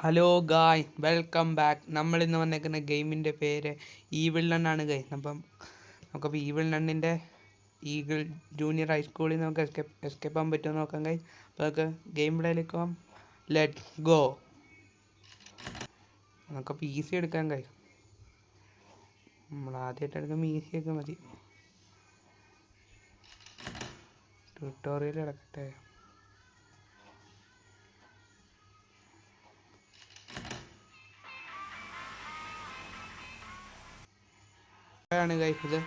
Hello ഗായ്, welcome back. നമ്മളിന്ന് വന്നേക്കുന്ന ഗെയിമിൻ്റെ പേര് ഈവിൾ നണ്ണാണ് ഗൈസ്. അപ്പം നമുക്കപ്പോൾ ഈവിൾ നണ്ണിൻ്റെ ഈഗിൾ ജൂനിയർ ഹൈസ്കൂളിൽ നമുക്ക് എസ്കേപ്പ് ആകാൻ പറ്റുമോ നോക്കാം ഗൈസ്. അപ്പോൾ നമുക്ക് ഗെയിം പ്ലേയിലേക്ക് പോകാം. Let's go. നമുക്കപ്പോൾ ഈസി എടുക്കാം ഗൈസ്. നമ്മൾ ആദ്യമായിട്ട് എടുക്കുമ്പോൾ ഈസിയൊക്കെ മതി. ട്യൂട്ടോറിയൽ കിടക്കട്ടെ. ാണ് ഗൈസ് ഇത്.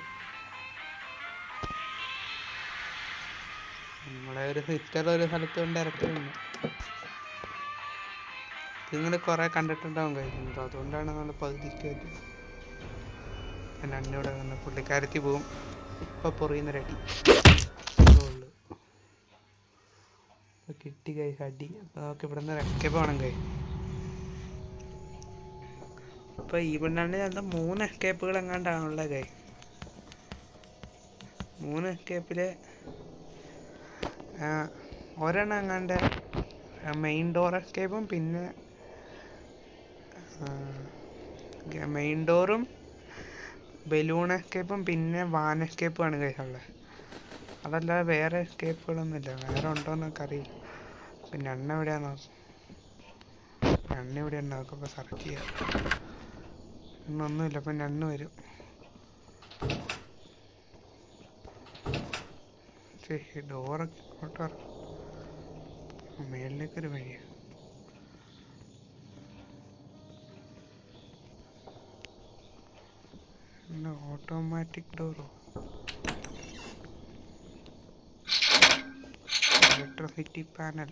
നമ്മളെ ഒരു സിസ്റ്റർ ഒരു സ്ഥലത്ത് കൊണ്ട് ഇറക്കുന്നുണ്ട്. നിങ്ങൾ കുറേ കണ്ടിട്ടുണ്ടാവും കഴിക്കുന്നത്, അതുകൊണ്ടാണ് നമ്മൾ പകുതിക്ക് പിന്നെ അന്നോടെ വന്ന് പുള്ളിക്കാരത്തി പോവും. ഇപ്പം പൊറിയുന്ന റെഡി ഉള്ളു കിട്ടി കഴിച്ച് അടി. അപ്പോൾ നമുക്ക് ഇവിടെ നിന്ന് എസ്കേപ്പ് വേണം കഴിയും. ഇപ്പോൾ ഈ പെണ്ണാണ്ട് എന്താ 3 എസ്കേപ്പുകൾ എങ്ങാണ്ടാണുള്ളത് കൈ. 3 എസ്കേപ്പിൽ ഒരെണ്ണം എങ്ങാണ്ട് മെയിൻ ഡോർ എസ്കേപ്പും പിന്നെ മെയിൻ ഡോറും ബലൂൺ എസ്കേപ്പും പിന്നെ വാൻ എസ്കേപ്പുമാണ് കൈസുള്ളത്. അതല്ലാതെ വേറെ എസ്കേപ്പുകളൊന്നുമില്ല. വേറെ ഉണ്ടോയെന്നൊക്കെ അറിയില്ല. പിന്നെ എണ്ണ എവിടെയാണെന്ന് നോക്കും. എണ്ണ എവിടെയാണ് നോക്കുമ്പോൾ സെർച്ച് ചെയ്യാം. ഇന്നൊന്നുമില്ല. അപ്പം ഞണ്ണ് വരും. ഡോറൊക്കെ ഇങ്ങോട്ട് മേളിലേക്കൊരു വഴിയാണ്. ഓട്ടോമാറ്റിക് ഡോറോ, ഇലക്ട്രിസിറ്റി പാനൽ,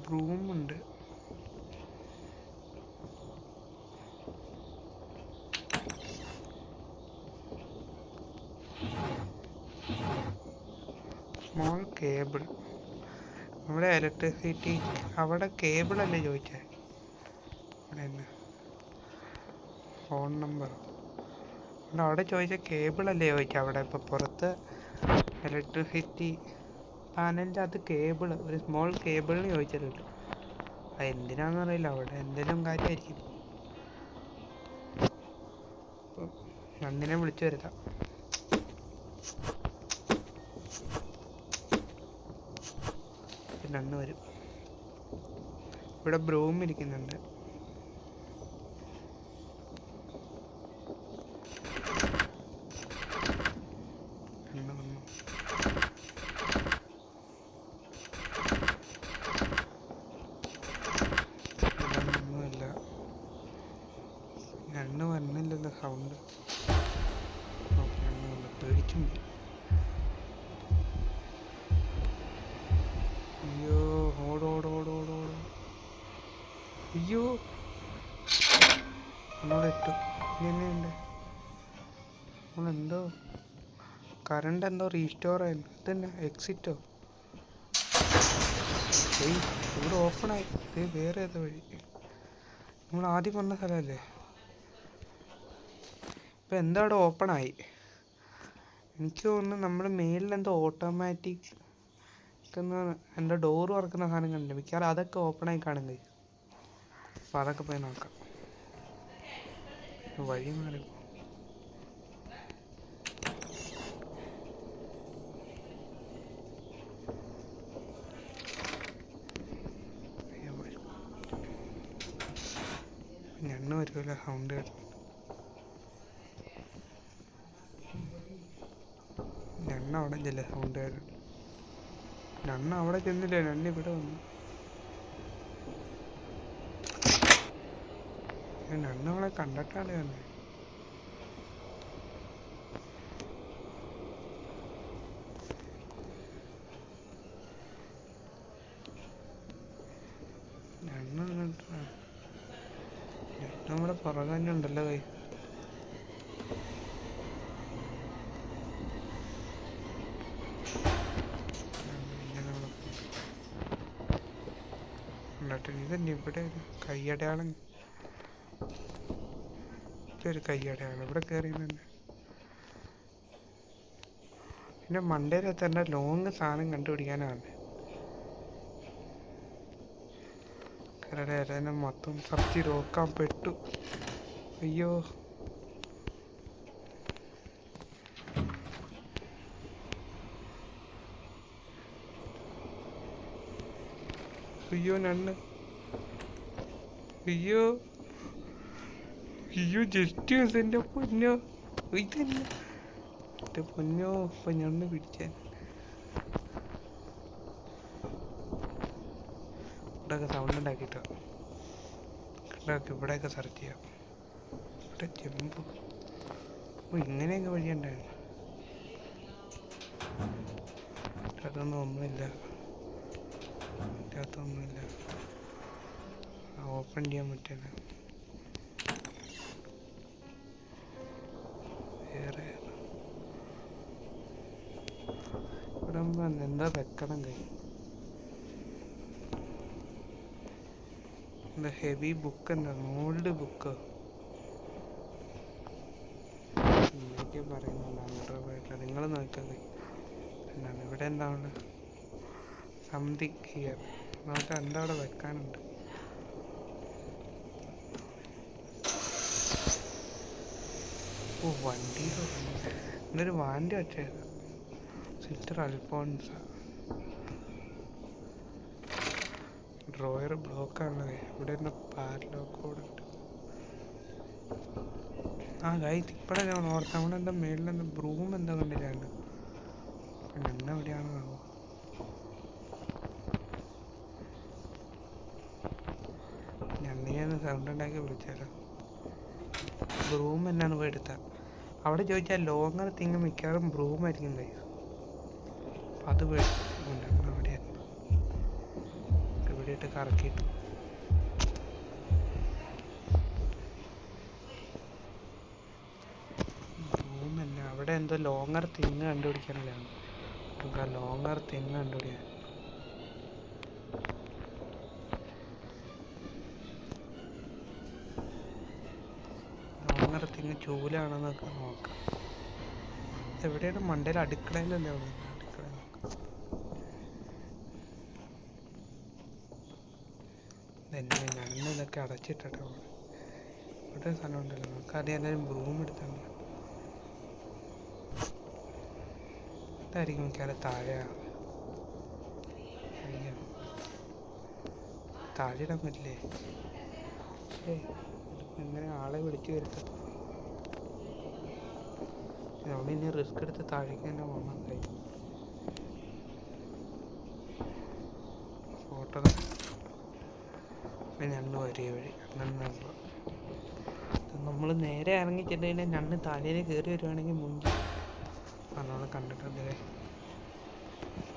ബ്രൂമുണ്ട്. Small cable. നമ്മുടെ ഇലക്ട്രിസിറ്റി അവിടെ കേബിളല്ലേ ചോദിച്ചേ? അവിടെ തന്നെ ഫോൺ നമ്പർ അവിടെ ചോദിച്ച കേബിളല്ലേ ചോദിച്ചത് അവിടെ. ഇപ്പോൾ പുറത്ത് ഇലക്ട്രിസിറ്റി പാനലിൻ്റെ അത് കേബിൾ, ഒരു സ്മോൾ കേബിളിന് ചോദിച്ചല്ലോ. അത് എന്തിനാണെന്നറിയില്ല. അവിടെ എന്തെങ്കിലും കാര്യമായിരിക്കും. അപ്പോൾ നന്ദിനെ വിളിച്ചു വരുത്താം. പിന്നെ അന്ന് വരും. ഇവിടെ ബ്രൂം ഇരിക്കുന്നുണ്ട്. അന്ന് വന്നു. ഒന്നുമില്ല. എണ്ണ വന്നില്ലല്ലോ. സൗണ്ട് പേടിച്ചും പോയി. അയ്യോ, ഓടോടോടോടോടോ. അയ്യോ, നമ്മളെട്ടു. ഇങ്ങനെയുണ്ട്. നമ്മളെന്തോ കറണ്ട് എന്തോ റീസ്റ്റോർ ആയിരുന്നു. ഇതന്നെ എക്സിറ്റോ. ഇവിടെ ഓപ്പണായി. ഇത് വേറെ ഏതാ വഴി? നമ്മൾ ആദ്യം വന്ന സ്ഥലമല്ലേ? ഇപ്പം എന്താ അവിടെ ഓപ്പണായി? എനിക്ക് തോന്നുന്നു നമ്മൾ മേലിലെന്തോ ഓട്ടോമാറ്റിക് എന്തോ ഡോറ് തുറക്കുന്ന സാധനം കണ്ടില്ല. മിക്കവാറും അതൊക്കെ ഓപ്പണായി കാണുന്നത്. അപ്പോൾ അതൊക്കെ പോയി നോക്കാം. വഴി മാറി. ഞണ്ണ് വരുമല്ലോ. സൗണ്ട് കേട്ടു. ഞണ്ണ അവിടെ ചെല്ല. സൗണ്ട് കേട്ടു. ഞണ്ണ അവിടെ ചെന്നില്ലേ. ഞണ്ണ് ഇവിടെ വന്നു. ഞണ്ണ് അവളെ കണ്ടിട്ടാണ് തന്നെ. ഞണ്ണ് നമ്മുടെ പുറകെ തന്നെ ഉണ്ടല്ലോ കൈ. ഇതന്നെ ഇവിടെ ഒരു കൈയടയാളം. ഇതൊരു കൈയടയാളം ഇവിടെ കയറിയുന്നുണ്ട്. പിന്നെ മണ്ടയിലെത്തേണ്ട ലോങ് സാധനം കണ്ടുപിടിക്കാനാണ്. കരടേനെ മൊത്തം സബ്ജി നോക്കാൻ പെട്ടു. അയ്യോ അയ്യോ നണ്ണ് അയ്യോ അയ്യോ ജസ്റ്റ് എൻ്റെ പൊന്നോ ഇതന്നെ എൻ്റെ പൊന്നോ ഇപ്പം ഞണ്ണ് പിടിച്ചാൻ. ഇവിടെയൊക്കെ സൗണ്ട് ഉണ്ടാക്കിയിട്ടോ ഇവിടെയൊക്കെ സെർച്ച് ചെയ്യാം. ഇവിടെ ചെമ്പ് ഇങ്ങനെയൊക്കെ വഴിയുണ്ടായിരുന്നു. അതൊന്നും ഒന്നുമില്ല, അതൊന്നുമില്ല. ഓപ്പൺ ചെയ്യാൻ പറ്റില്ല. വേറെ ഇവിടെ എന്താ വെക്കണം കൈ എന്താ ഹെവി ബുക്ക് എന്താ ഓൾഡ് ബുക്ക് ഇങ്ങനെയൊക്കെ പറയുന്നുണ്ട്. നിങ്ങൾ നോക്കാം എന്താണ് ഇവിടെ എന്താണ് സംതിങ് ഹിയർ. നമുക്ക് എന്താ അവിടെ വെക്കാനുണ്ട്. ഓ വണ്ടി എന്നൊരു വാൻ്റെ വെച്ചത് സിസ്റ്റർ അൽഫോൺസ. ഡ്രോയർ ബ്ലോക്കാണത്. ഇവിടെ നിന്ന് പാരലോക്കോട് ഉണ്ട്. ആ ഗൈസ് ഇപ്പോഴാണ് ഞാൻ ഓർത്ത് അവിടെ എന്താ മേളിൽ എന്താ ബ്രൂം എന്താ കണ്ടില്ലാണ്ട്. എണ്ണ എവിടെയാണെന്നാവോ. ഞണ്ണിയാണ് സൗണ്ട് ഉണ്ടാക്കി വിളിച്ചാലോ. ബ്രൂം എന്നാണ് പോയി എടുത്താൽ അവിടെ ചോദിച്ചാൽ ലോങ്ങർ തിങ്ങ് മിക്കവാറും ബ്രൂമായിരിക്കും ഗൈസ്. അപ്പം അത് പോയി അവിടെയായിരുന്നു. ഇവിടെ ഇട്ട് കറക്കിയിട്ടു. ബ്രൂമല്ല അവിടെ എന്തോ ലോങ്ങർ തിങ്ങ് കണ്ടുപിടിക്കാനില്ലാണ്. നമുക്ക് ആ ലോങ്ങർ തിങ്ങ് കണ്ടുപിടിക്കാൻ തിങ്ങ് ചൂലാണെന്നൊക്കെ നോക്കാം. എവിടെയാണ് മണ്ടയിൽ അടുക്കളയിലല്ലേ അവിടെ അടുക്കള നോക്കാം. തന്നെ ഞണ്ണ് ഇതൊക്കെ അടച്ചിട്ടോ ഇവിടെ സ്ഥലം ഉണ്ടല്ലോ. നമുക്കറിയാം എല്ലാവരും ബ്രൂം എടുത്താൽ ഇതായിരിക്കും മിക്കവാറും താഴെയാണ്. താഴെ ഇടാൻ പറ്റില്ലേ? എങ്ങനെ ആളെ വിളിച്ചു വരുത്തും. നമ്മളിനി റിസ്ക് എടുത്ത് താഴേക്ക് തന്നെ പോകണം. ഫോട്ടോ ഞണ്ണ് വരിക വഴി ഞണ്ണ് നമ്മൾ നേരെ ഇറങ്ങി ചെന്ന് കഴിഞ്ഞാൽ ഞണ്ണ് തലയിൽ കയറി വരുവാണെങ്കിൽ മുഞ്ചി നമ്മൾ കണ്ടിട്ടുണ്ട്.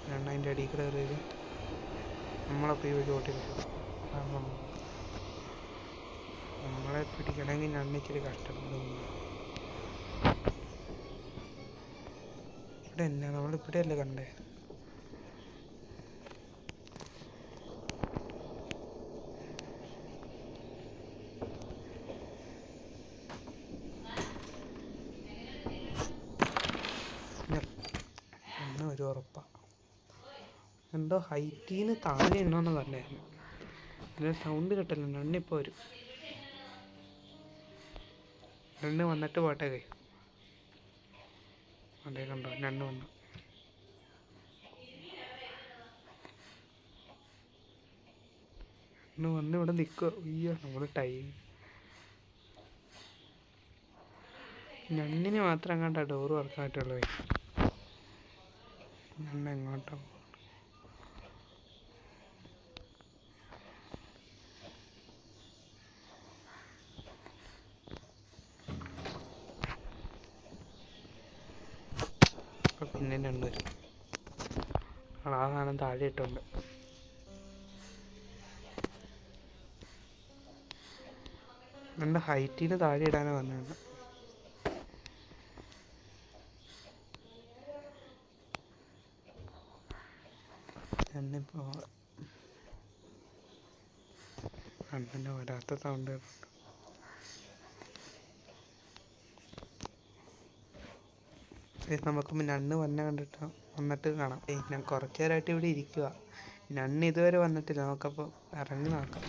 ഞണ്ണ് അതിൻ്റെ അടിയിൽ കൂടെ കയറി വരും. നമ്മളപ്പോൾ ഈ വഴി ഓട്ടി നമ്മളെ പിടിക്കണമെങ്കിൽ ഞണ്ണ് ഇച്ചിരി കഷ്ടപ്പെടും. ഇവിടെ എന്നാ നമ്മളിവിടെയല്ലേ കണ്ടേ. ഒന്ന് ഒരു ഉറപ്പാ എന്തോ ഹൈറ്റീന്ന് താഴെ ഉണ്ടോന്ന് പറഞ്ഞായിരുന്നു. ഇതിന് സൗണ്ട് കിട്ടല്ലോ. നണ്ണിപ്പോൾ വരും. നണ്ണ് വന്നിട്ട് പോട്ടെ കൈ അതേ കണ്ടോ. നണ്ണ് വന്നു. നണ്ണ് വന്ന് ഇവിടെ നിൽക്കുക. അയ്യോ നമ്മൾ ടൈം നണ്ണിന് മാത്രം അങ്ങോട്ടാ ഡോറ് തുറക്കാൻ പറ്റുള്ളൂ. നണ്ണ് എങ്ങോട്ടോ പിന്നെ രണ്ട് വരും. ആ സാധനം താഴെ ഇട്ടുണ്ട്. എൻ്റെ ഹൈറ്റിന് താഴെ ഇടാനാണ് വന്നത്. എന്നിപ്പോൾ കണ്ണിൻ്റെ വരാത്ത സൗണ്ട് നമുക്ക് നണ്ണ് വന്നിട്ട് കാണാം. ഞാൻ കുറച്ച് നേരമായിട്ട് ഇവിടെ ഇരിക്കുക. നണ്ണ് ഇതുവരെ വന്നിട്ടില്ല. നമുക്കപ്പോൾ ഇറങ്ങി നോക്കാം.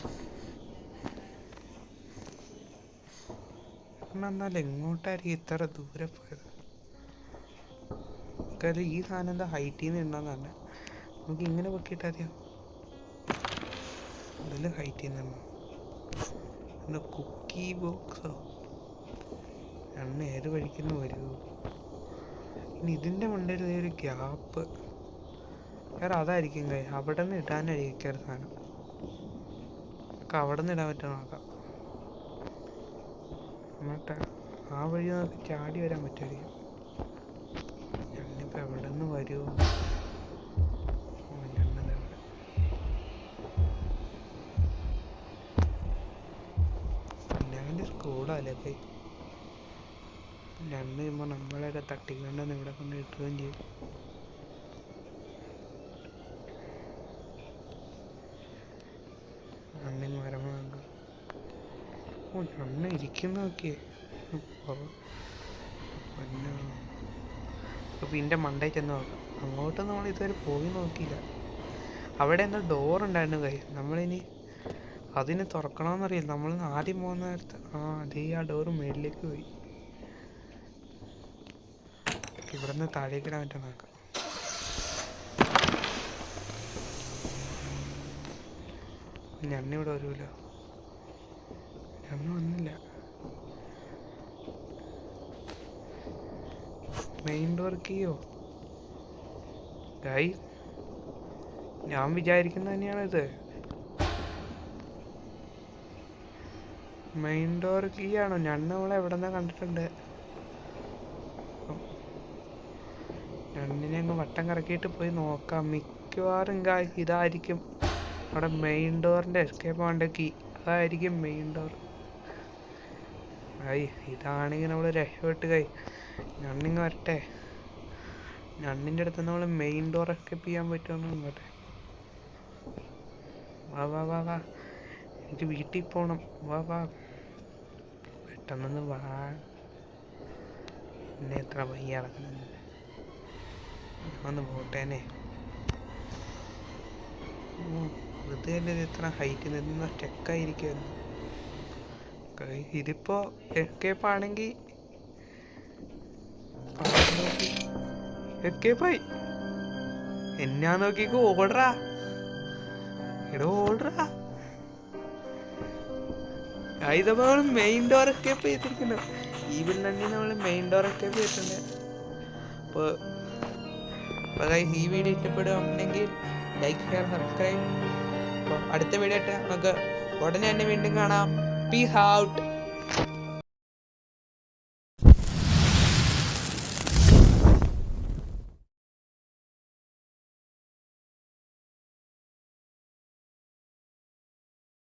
എന്നാൽ എങ്ങോട്ടായിരിക്കും ഇത്ര ദൂരെ പോയത്? കാര്യം ഈ സാധനം എന്താ ഹൈറ്റിൽ നിന്ന് ഉണ്ടെന്നാണ്. നമുക്ക് ഇങ്ങനെ പൊക്കിയിട്ട് അറിയാം. ഇതിൽ ഹൈറ്റിൽ നിന്നുണ്ടോ? കുക്കി ബോക്സോ? നണ്ണ് ഏത് വഴിക്കുന്നു വരൂ? ഇനി ഇതിൻ്റെ മണ്ടയിൽ ഒരു ഗ്യാപ്പ് വേറെ അതായിരിക്കും. അവിടെ നിന്ന് ഇടാനായിരിക്കും ഒരു സാധനം. നമുക്ക് അവിടെ നിന്ന് ഇടാൻ പറ്റുമോ നോക്കാം. എന്നിട്ട് ആ വഴി നമുക്ക് ചാടി വരാൻ പറ്റുമായിരിക്കും. ഞാനിപ്പോൾ എവിടെ നിന്ന് വരുമോ? ഞാൻ്റെ സ്കൂളല്ലേ കൈ രണ്ട് കഴിയുമ്പോൾ നമ്മളെയൊക്കെ തട്ടിക്കൊണ്ടെന്ന് ഇവിടെ കൊണ്ട് കിട്ടുകയും ചെയ്യും. അണ്ണൻ മരമാ. ഓ അണ്ണ ഇരിക്കുന്ന നോക്കിയേ. പിന്നെ അപ്പോൾ ഇതിൻ്റെ മണ്ടയിൽ ചെന്ന് നോക്കാം. അങ്ങോട്ട് നമ്മൾ ഇതുവരെ പോയി നോക്കിയില്ല. അവിടെ എന്താ ഡോറുണ്ടായിരുന്നു കൈ. നമ്മളിനി അതിന് തുറക്കണമെന്നറിയില്ല. നമ്മൾ ആദ്യം പോകുന്ന നേരത്ത് അതേ ആ ഡോറ് മേളിലേക്ക് പോയി. ഇവിടെ നിന്ന് താഴേക്ക് ഇടാൻ പറ്റാൻ നോക്കാം. ഞണ്ണിവിടെ വരുമല്ലോ. ഞണ്ണ് വന്നില്ല. Main door കീയോ? ഗൈ ഞാൻ വിചാരിക്കുന്നത് തന്നെയാണിത്. മെയിൻ ഡോർ കീ ആണോ? ഞണ്ണ് നമ്മളെ എവിടെ നിന്നാ കണ്ടിട്ടുണ്ട്. ഞണ്ണിനെ അങ്ങ് വട്ടം കറക്കിയിട്ട് പോയി നോക്കാം. മിക്കവാറും ഇതായിരിക്കും അവിടെ മെയിൻ ഡോറിൻ്റെ എസ്കേപ്പ് ആവേണ്ട കീ. അതായിരിക്കും മെയിൻ ഡോർ. ഇതാണെങ്കിൽ നമ്മൾ രക്ഷപ്പെട്ട് ഞണ്ണിങ്ങ് വരട്ടെ. ഞണ്ണിൻ്റെ അടുത്ത് നമ്മൾ മെയിൻ ഡോർ എസ്കേപ്പ് ചെയ്യാൻ പറ്റുമെന്ന് നോക്കട്ടെ. വാ വാ വാ വാ, എനിക്ക് വീട്ടിൽ പോകണം. വാ വാ പെട്ടെന്നൊന്ന് വാ. എന്നെ എത്ര വയ്യ നടക്കുന്നത്. ഒന്ന് പോട്ടേനെ. വെറുതെ തന്നെ ഇത്ര ഹൈറ്റിൽ നിന്ന് സ്റ്റെക്കായിരിക്കുമായിരുന്നു. ഇതിപ്പോ എസ്കേപ്പാണെങ്കിൽ എസ്കേപ്പായി. എന്നാ നോക്കിക്കോ. ഓടറാ എടോ, ഓടറാ. ഇതപ്പോ നമ്മൾ മെയിൻ ഡോർ എസ്കേപ്പ് ചെയ്തിരിക്കുന്നു. ഈ ബിൽഡി നമ്മൾ മെയിൻ ഡോർ എസ്കേപ്പ് ചെയ്തിട്ടുണ്ട്. അപ്പോൾ ഈ വീഡിയോ ഇഷ്ടപ്പെടുകയാണെങ്കിൽ ലൈക്ക് ഷെയർ സബ്സ്ക്രൈബ്. അപ്പോൾ അടുത്ത വീഡിയോ ആയിട്ട് നമുക്ക് ഉടനെ തന്നെ വീണ്ടും കാണാം. Peace out.